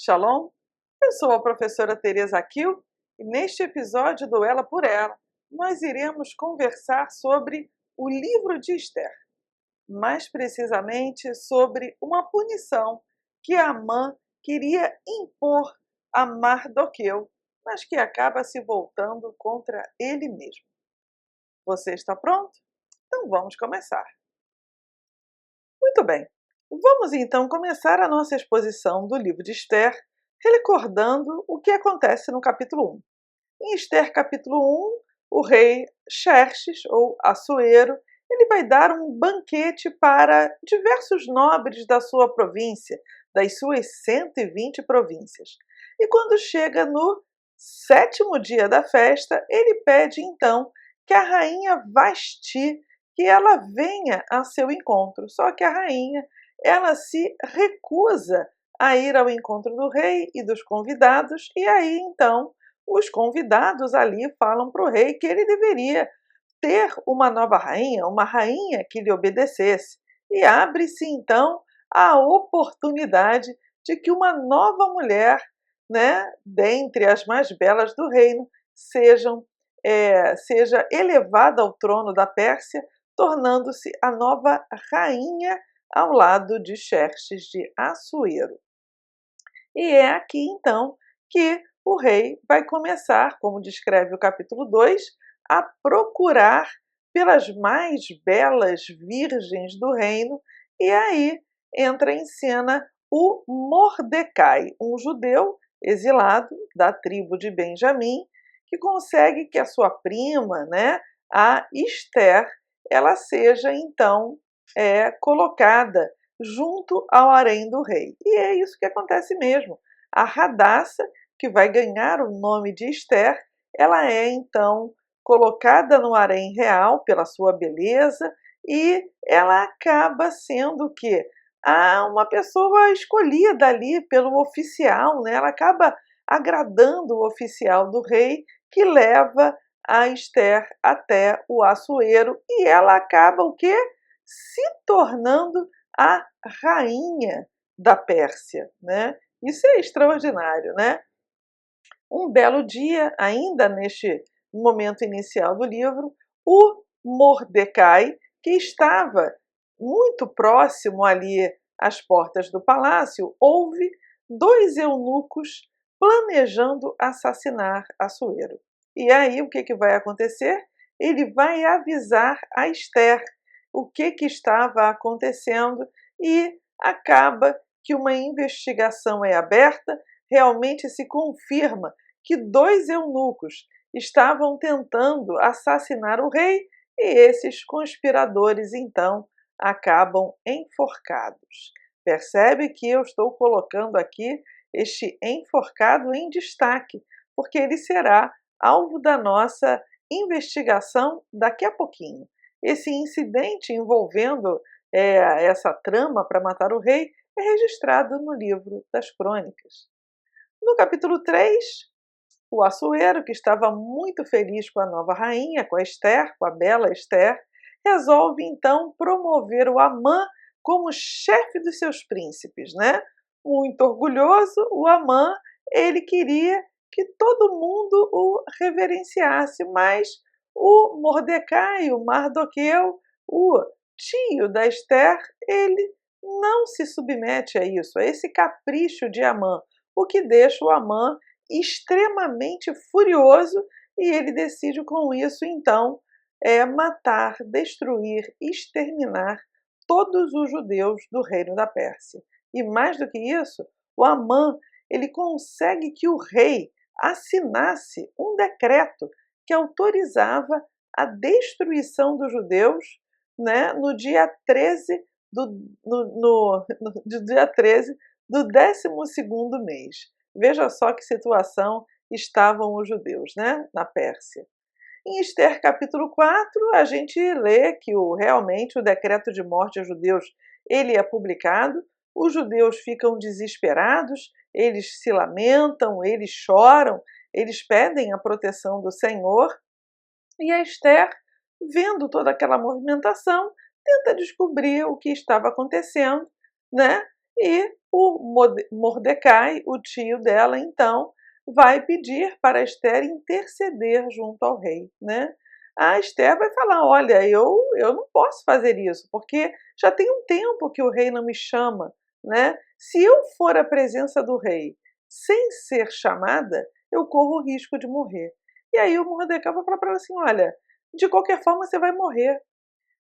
Shalom, eu sou a professora Teresa Kiel e neste episódio do Ela por Ela nós iremos conversar sobre o livro de Esther, mais precisamente sobre uma punição que Amã queria impor a Mardoqueu, mas que acaba se voltando contra ele mesmo. Você está pronto? Então vamos começar. Muito bem, vamos então começar a nossa exposição do livro de Esther, recordando o que acontece no capítulo 1. Em Esther capítulo 1, o rei Xerxes, ou Assuero, ele vai dar um banquete para diversos nobres da sua província, das suas 120 províncias. E quando chega no 7º dia da festa, ele pede então que a rainha Vasti, que ela venha a seu encontro. Só que a rainha, ela se recusa a ir ao encontro do rei e dos convidados, e aí então os convidados ali falam para o rei que ele deveria ter uma nova rainha, uma rainha que lhe obedecesse. E abre-se então a oportunidade de que uma nova mulher, dentre as mais belas do reino, seja elevada ao trono da Pérsia, tornando-se a nova rainha ao lado de Xerxes de Assuero. E é aqui então que o rei vai começar, como descreve o capítulo 2, a procurar pelas mais belas virgens do reino, e aí entra em cena o Mordecai, um judeu exilado da tribo de Benjamim, que consegue que a sua prima, a Esther, ela seja então colocada junto ao harém do rei. E é isso que acontece mesmo. A Radassa, que vai ganhar o nome de Esther, ela é então colocada no harém real pela sua beleza e ela acaba sendo o quê? Uma pessoa escolhida ali pelo oficial, ela acaba agradando o oficial do rei, que leva a Esther até o Assuero, e ela acaba o quê? Se tornando a rainha da Pérsia, Isso é extraordinário, Um belo dia, ainda neste momento inicial do livro, o Mordecai, que estava muito próximo ali às portas do palácio, ouve 2 eunucos planejando assassinar Assuero. E aí o que vai acontecer? Ele vai avisar a Esther o que estava acontecendo e acaba que uma investigação é aberta. Realmente se confirma que 2 eunucos estavam tentando assassinar o rei e esses conspiradores então acabam enforcados. Percebe que eu estou colocando aqui este enforcado em destaque, porque ele será alvo da nossa investigação daqui a pouquinho. Esse incidente envolvendo essa trama para matar o rei é registrado no livro das Crônicas. No capítulo 3, o Assuero, que estava muito feliz com a nova rainha, com a Esther, com a bela Esther, resolve então promover o Amã como chefe dos seus príncipes, Muito orgulhoso, o Amã, ele queria que todo mundo o reverenciasse, mas o Mordecai, o Mardoqueu, o tio da Esther, ele não se submete a isso, a esse capricho de Amã, o que deixa o Amã extremamente furioso e ele decide com isso então matar, destruir, exterminar todos os judeus do reino da Pérsia. E mais do que isso, o Amã, ele consegue que o rei assinasse um decreto que autorizava a destruição dos judeus, no dia 13 dia 13 do 12º mês. Veja só que situação estavam os judeus, na Pérsia. Em Esther capítulo 4, a gente lê que realmente o decreto de morte aos judeus ele é publicado, os judeus ficam desesperados, eles se lamentam, eles choram, eles pedem a proteção do Senhor, e a Esther, vendo toda aquela movimentação, tenta descobrir o que estava acontecendo, E o Mordecai, o tio dela, então, vai pedir para Esther interceder junto ao rei, né? A Esther vai falar: olha, eu não posso fazer isso, porque já tem um tempo que o rei não me chama, né? Se eu for à presença do rei sem ser chamada, eu corro o risco de morrer. E aí o Mordecai vai falar para ela assim: olha, de qualquer forma você vai morrer.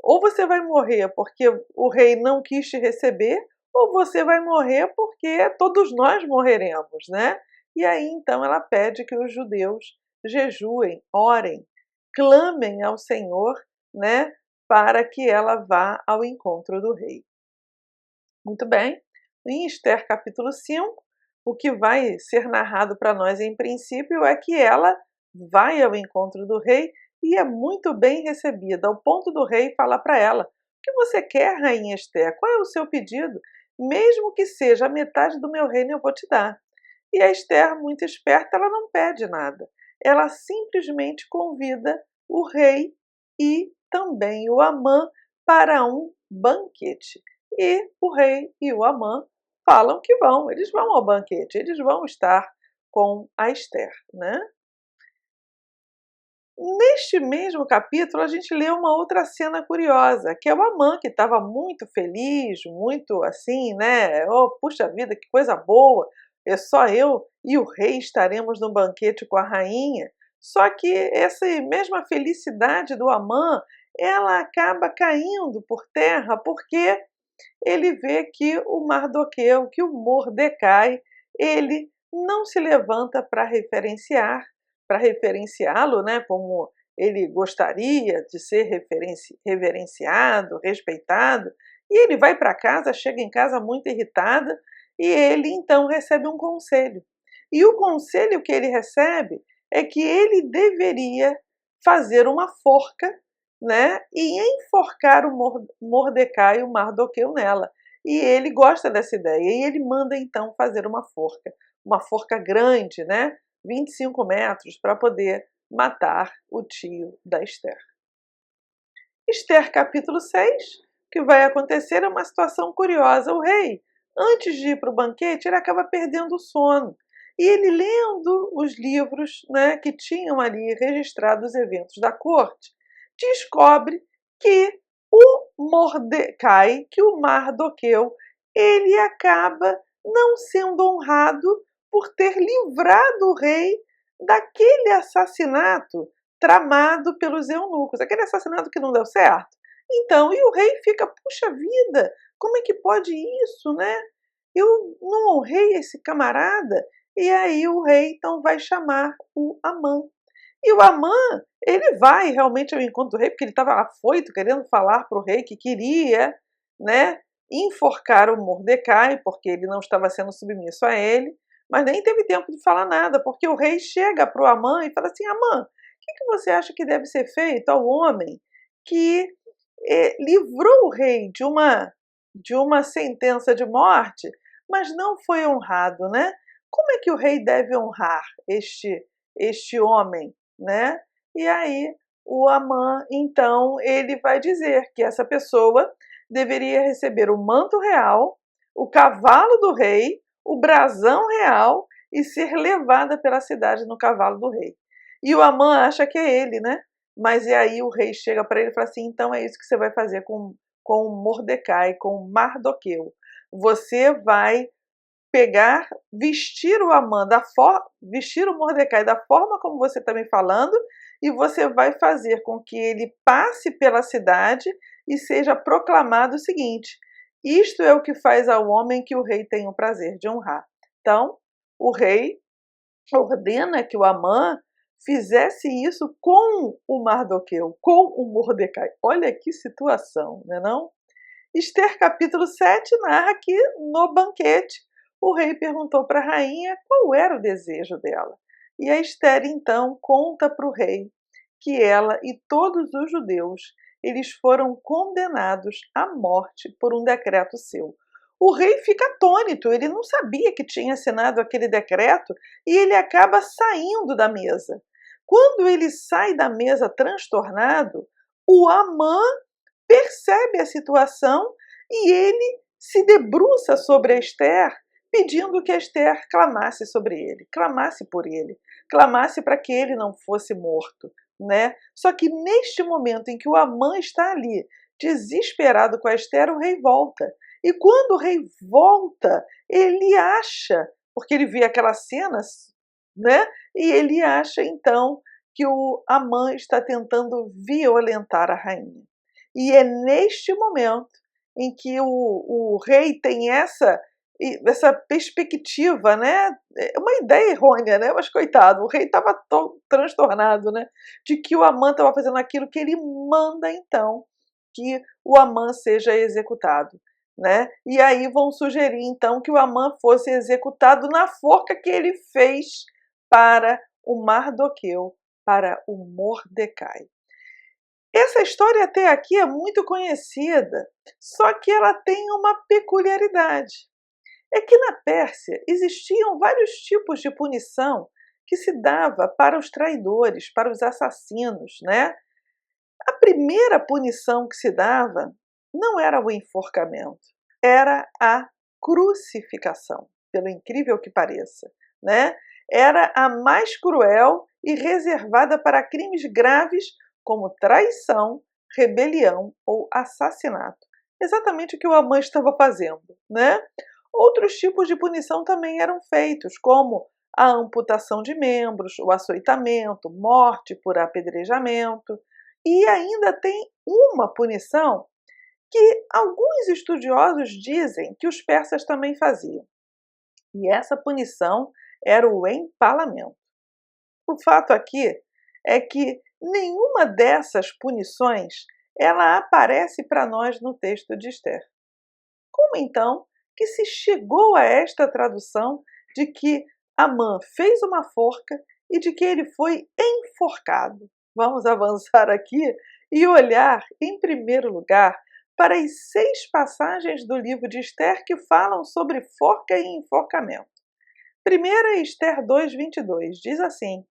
Ou você vai morrer porque o rei não quis te receber, ou você vai morrer porque todos nós morreremos, né? E aí então ela pede que os judeus jejuem, orem, clamem ao Senhor, né, para que ela vá ao encontro do rei. Muito bem, em Esther capítulo 5, o que vai ser narrado para nós em princípio é que ela vai ao encontro do rei e é muito bem recebida, ao ponto do rei falar para ela: o que você quer, rainha Esther? Qual é o seu pedido? Mesmo que seja a metade do meu reino, eu vou te dar. E a Esther, muito esperta, ela não pede nada. Ela simplesmente convida o rei e também o Amã para um banquete. E o rei e o Amã falam que vão, eles vão ao banquete, eles vão estar com a Esther, né? Neste mesmo capítulo, a gente lê uma outra cena curiosa, que é o Amã, que estava muito feliz, muito assim, né? Oh, puxa vida, que coisa boa! É só eu e o rei estaremos no banquete com a rainha. Só que essa mesma felicidade do Amã, ela acaba caindo por terra, porque ele vê que o Mardoqueu, que o Mordecai, ele não se levanta para referenciá-lo, né, como ele gostaria de ser reverenciado, respeitado, e ele vai para casa, chega em casa muito irritada, e ele então recebe um conselho. E o conselho que ele recebe é que ele deveria fazer uma forca, né, e enforcar o Mordecai e o Mardoqueu nela. E ele gosta dessa ideia, e ele manda então fazer uma forca grande, né, 25 metros, para poder matar o tio da Esther. Esther capítulo 6, o que vai acontecer é uma situação curiosa. O rei, antes de ir para o banquete, ele acaba perdendo o sono. E ele lendo os livros, né, que tinham ali registrado os eventos da corte, descobre que o Mordecai, que o Mardoqueu, ele acaba não sendo honrado por ter livrado o rei daquele assassinato tramado pelos eunucos, aquele assassinato que não deu certo. Então, e o rei fica: puxa vida, como é que pode isso, né? Eu não honrei esse camarada. E aí o rei então vai chamar o Amã. E o Amã, ele vai realmente ao encontro do rei, porque ele estava afoito, querendo falar para o rei que queria, né, enforcar o Mordecai, porque ele não estava sendo submisso a ele, mas nem teve tempo de falar nada, porque o rei chega para o Amã e fala assim: Amã, o que você acha que deve ser feito ao homem que livrou o rei de uma sentença de morte, mas não foi honrado, né? Como é que o rei deve honrar este homem, né? E aí o Amã, então, ele vai dizer que essa pessoa deveria receber o manto real, o cavalo do rei, o brasão real e ser levada pela cidade no cavalo do rei. E o Amã acha que é ele, né? Mas e aí o rei chega para ele e fala assim: então é isso que você vai fazer com Mordecai, com Mardoqueu. Você vai pegar, vestir o Amã vestir o Mordecai da forma como você está me falando, e você vai fazer com que ele passe pela cidade e seja proclamado o seguinte: isto é o que faz ao homem que o rei tem o prazer de honrar. Então, o rei ordena que o Amã fizesse isso com o Mardoqueu, com o Mordecai. Olha que situação, não é não? Esther capítulo 7 narra que no banquete o rei perguntou para a rainha qual era o desejo dela. E a Esther então conta para o rei que ela e todos os judeus eles foram condenados à morte por um decreto seu. O rei fica atônito, ele não sabia que tinha assinado aquele decreto e ele acaba saindo da mesa. Quando ele sai da mesa transtornado, o Amã percebe a situação e ele se debruça sobre a Esther, pedindo que a Esther clamasse sobre ele, clamasse por ele, clamasse para que ele não fosse morto, né? Só que neste momento em que o Amã está ali, desesperado com a Esther, o rei volta. E quando o rei volta, ele acha, porque ele vê aquelas cenas, né? E ele acha então que o Amã está tentando violentar a rainha. E é neste momento em que o rei tem essa perspectiva, né? É uma ideia errônea, né? Mas coitado, o rei estava transtornado, né? De que o Amã estava fazendo aquilo que ele manda então que o Amã seja executado, né? E aí vão sugerir então que o Amã fosse executado na forca que ele fez para o Mardoqueu, para o Mordecai. Essa história até aqui é muito conhecida, só que ela tem uma peculiaridade. É que na Pérsia existiam vários tipos de punição que se dava para os traidores, para os assassinos, né? A primeira punição que se dava não era o enforcamento, era a crucificação, pelo incrível que pareça, né? Era a mais cruel e reservada para crimes graves como traição, rebelião ou assassinato. Exatamente o que o Amã estava fazendo, né? Outros tipos de punição também eram feitos, como a amputação de membros, o açoitamento, morte por apedrejamento. E ainda tem uma punição que alguns estudiosos dizem que os persas também faziam. E essa punição era o empalamento. O fato aqui é que nenhuma dessas punições ela aparece para nós no texto de Esther. Como então que se chegou a esta tradução de que Amã fez uma forca e de que ele foi enforcado? Vamos avançar aqui e olhar, em primeiro lugar, para as 6 passagens do livro de Esther que falam sobre forca e enforcamento. Primeira é Esther 2:22, diz assim: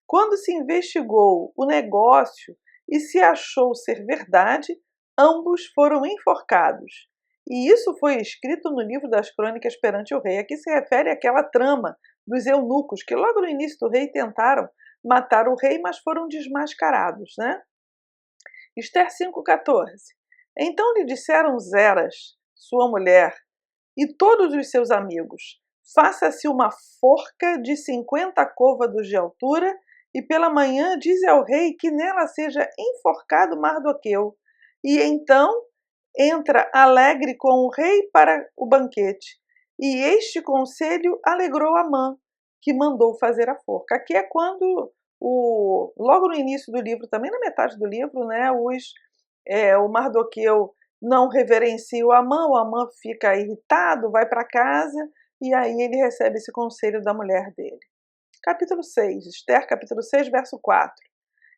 quando se investigou o negócio e se achou ser verdade, ambos foram enforcados. E isso foi escrito no livro das crônicas perante o rei. Aqui se refere àquela trama dos eunucos que logo no início do rei tentaram matar o rei, mas foram desmascarados, né? Esther 5,14. Então lhe disseram Zeras, sua mulher, e todos os seus amigos: faça-se uma forca de 50 côvados de altura, e pela manhã dize ao rei que nela seja enforcado Mardoqueu. E então entra alegre com o rei para o banquete. E este conselho alegrou Amã, que mandou fazer a forca. Aqui é quando, logo no início do livro, também na metade do livro, né, o Mardoqueu não reverencia o Amã fica irritado, vai para casa, e aí ele recebe esse conselho da mulher dele. Capítulo 6, Esther, capítulo 6, verso 4.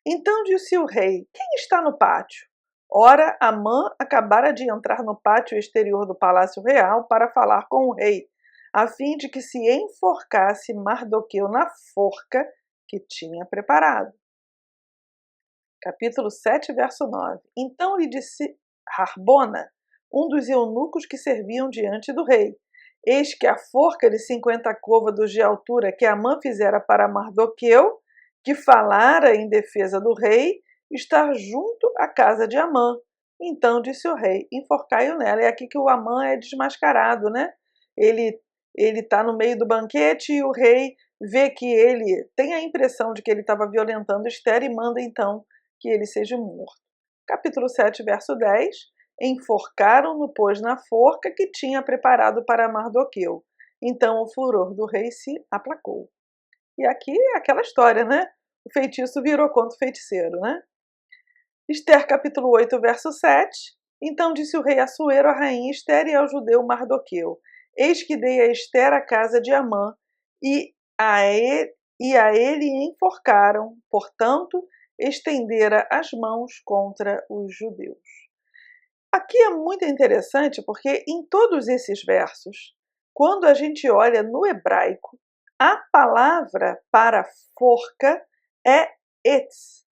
Então disse o rei: quem está no pátio? Ora, Amã acabara de entrar no pátio exterior do palácio real para falar com o rei, a fim de que se enforcasse Mardoqueu na forca que tinha preparado. Capítulo 7, verso 9. Então lhe disse Harbona, um dos eunucos que serviam diante do rei: eis que a forca de 50 côvados de altura que Amã fizera para Mardoqueu, que falara em defesa do rei, está junto à casa de Amã. Então disse o rei: enforcai-o nela. É aqui que o Amã é desmascarado, né? Ele está no meio do banquete e o rei vê que ele tem a impressão de que ele estava violentando Esther e manda então que ele seja morto. Capítulo 7, verso 10. Enforcaram-no, pois, na forca que tinha preparado para Mardoqueu. Então o furor do rei se aplacou. E aqui é aquela história, né? O feitiço virou contra o feiticeiro, né? Esther, capítulo 8, verso 7. Então disse o rei Assuero à rainha Esther e ao judeu Mardoqueu: eis que dei a Esther a casa de Amã, e a ele enforcaram, portanto, estendera as mãos contra os judeus. Aqui é muito interessante porque em todos esses versos, quando a gente olha no hebraico, a palavra para forca é etz.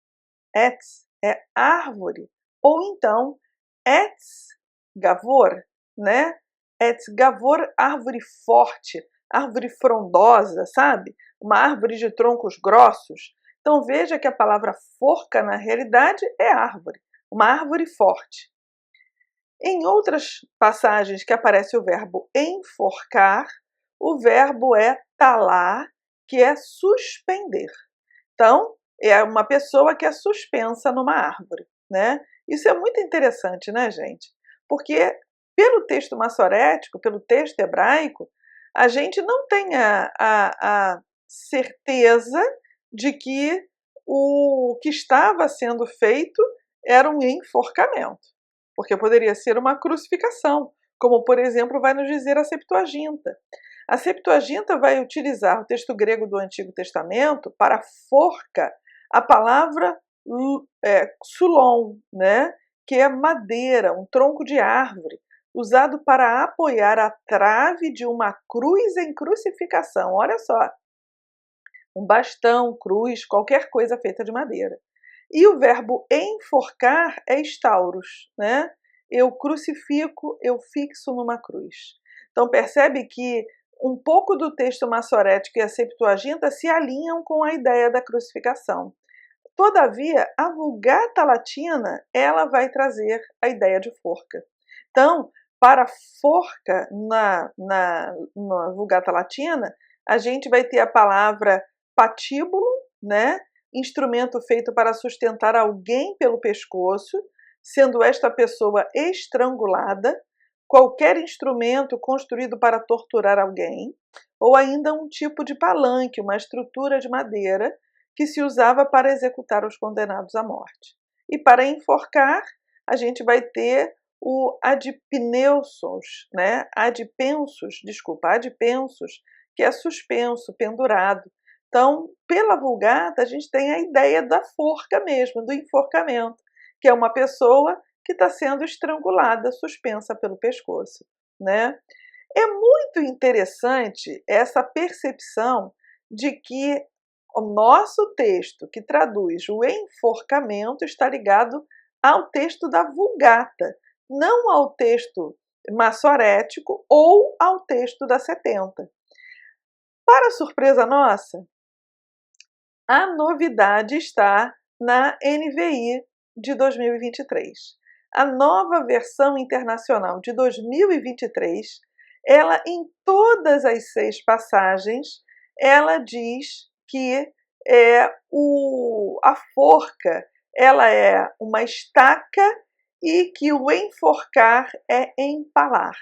Etz é árvore, ou então etz gavor, né? et gavor, árvore forte, árvore frondosa, sabe? Uma árvore de troncos grossos. Então veja que a palavra forca, na realidade, é árvore, uma árvore forte. Em outras passagens que aparece o verbo enforcar, o verbo é talar, que é suspender. Então, é uma pessoa que é suspensa numa árvore, né? Isso é muito interessante, né, gente? Porque pelo texto massorético, pelo texto hebraico, a gente não tem a certeza de que o que estava sendo feito era um enforcamento, porque poderia ser uma crucificação, como, por exemplo, vai nos dizer a Septuaginta. A Septuaginta vai utilizar o texto grego do Antigo Testamento para forca, a palavra sulon, né? Que é madeira, um tronco de árvore, usado para apoiar a trave de uma cruz em crucificação. Olha só, um bastão, cruz, qualquer coisa feita de madeira. E o verbo enforcar é stauros, né? Eu crucifico, eu fixo numa cruz. Então percebe que um pouco do texto massorético e a Septuaginta se alinham com a ideia da crucificação. Todavia, a Vulgata Latina, ela vai trazer a ideia de forca. Então, para forca na Vulgata Latina, a gente vai ter a palavra patíbulo, né? Instrumento feito para sustentar alguém pelo pescoço, sendo esta pessoa estrangulada, qualquer instrumento construído para torturar alguém, ou ainda um tipo de palanque, uma estrutura de madeira que se usava para executar os condenados à morte. E para enforcar, a gente vai ter o adipneussos, né? Adpensos, que é suspenso, pendurado. Então, pela Vulgata, a gente tem a ideia da forca mesmo, do enforcamento, que é uma pessoa que está sendo estrangulada, suspensa pelo pescoço, né? É muito interessante essa percepção de que o nosso texto, que traduz o enforcamento, está ligado ao texto da Vulgata, não ao texto massorético ou ao texto da 70. Para surpresa nossa, a novidade está na NVI de 2023. A nova versão internacional de 2023, ela em todas as 6 passagens, ela diz que a forca ela é uma estaca e que o enforcar é empalar.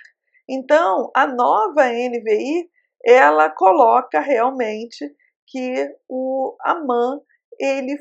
Então, a nova NVI, ela coloca realmente que o Amã ele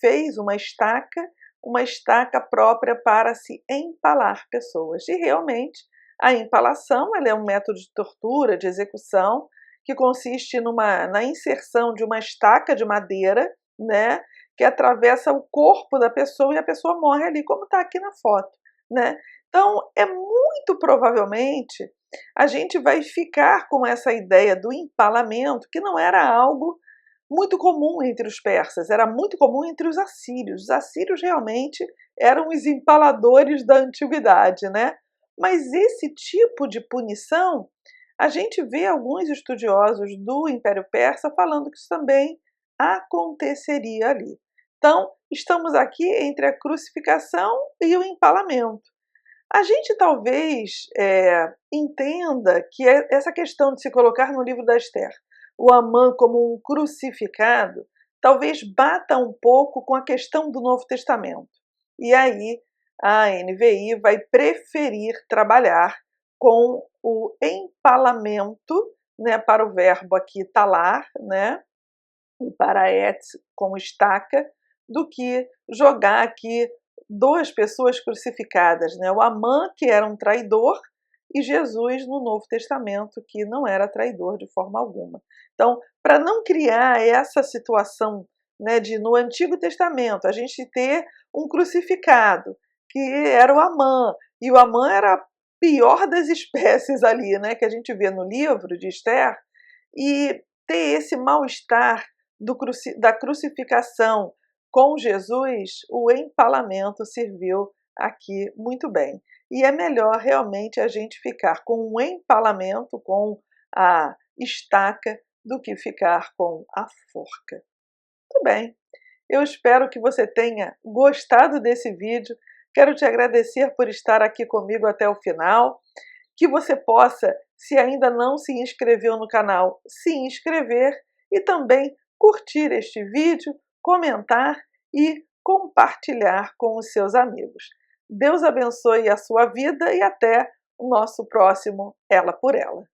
fez uma estaca própria para se empalar pessoas. E realmente a empalação ela é um método de tortura, de execução, que consiste na inserção de uma estaca de madeira, né, que atravessa o corpo da pessoa e a pessoa morre ali, como está aqui na foto, né? Então, é muito provavelmente a gente vai ficar com essa ideia do empalamento, que não era algo muito comum entre os persas, era muito comum entre os assírios. Os assírios realmente eram os empaladores da antiguidade, né? Mas esse tipo de punição, a gente vê alguns estudiosos do Império Persa falando que isso também aconteceria ali. Então, estamos aqui entre a crucificação e o empalamento. A gente talvez entenda que essa questão de se colocar no livro da Esther, o Amã como um crucificado, talvez bata um pouco com a questão do Novo Testamento. E aí a NVI vai preferir trabalhar com o empalamento, né, para o verbo aqui talar, né, e para et com estaca, do que jogar aqui 2 pessoas crucificadas, né? O Amã, que era um traidor, e Jesus no Novo Testamento, que não era traidor de forma alguma. Então, para não criar essa situação, né, de no Antigo Testamento a gente ter um crucificado, que era o Amã, e o Amã era a pior das espécies ali, né, que a gente vê no livro de Esther, e ter esse mal-estar da crucificação com Jesus, o empalamento serviu aqui muito bem. E é melhor realmente a gente ficar com um empalamento, com a estaca, do que ficar com a forca. Muito bem, eu espero que você tenha gostado desse vídeo. Quero te agradecer por estar aqui comigo até o final. Que você possa, se ainda não se inscreveu no canal, se inscrever e também curtir este vídeo, comentar e compartilhar com os seus amigos. Deus abençoe a sua vida e até o nosso próximo Ela por Ela.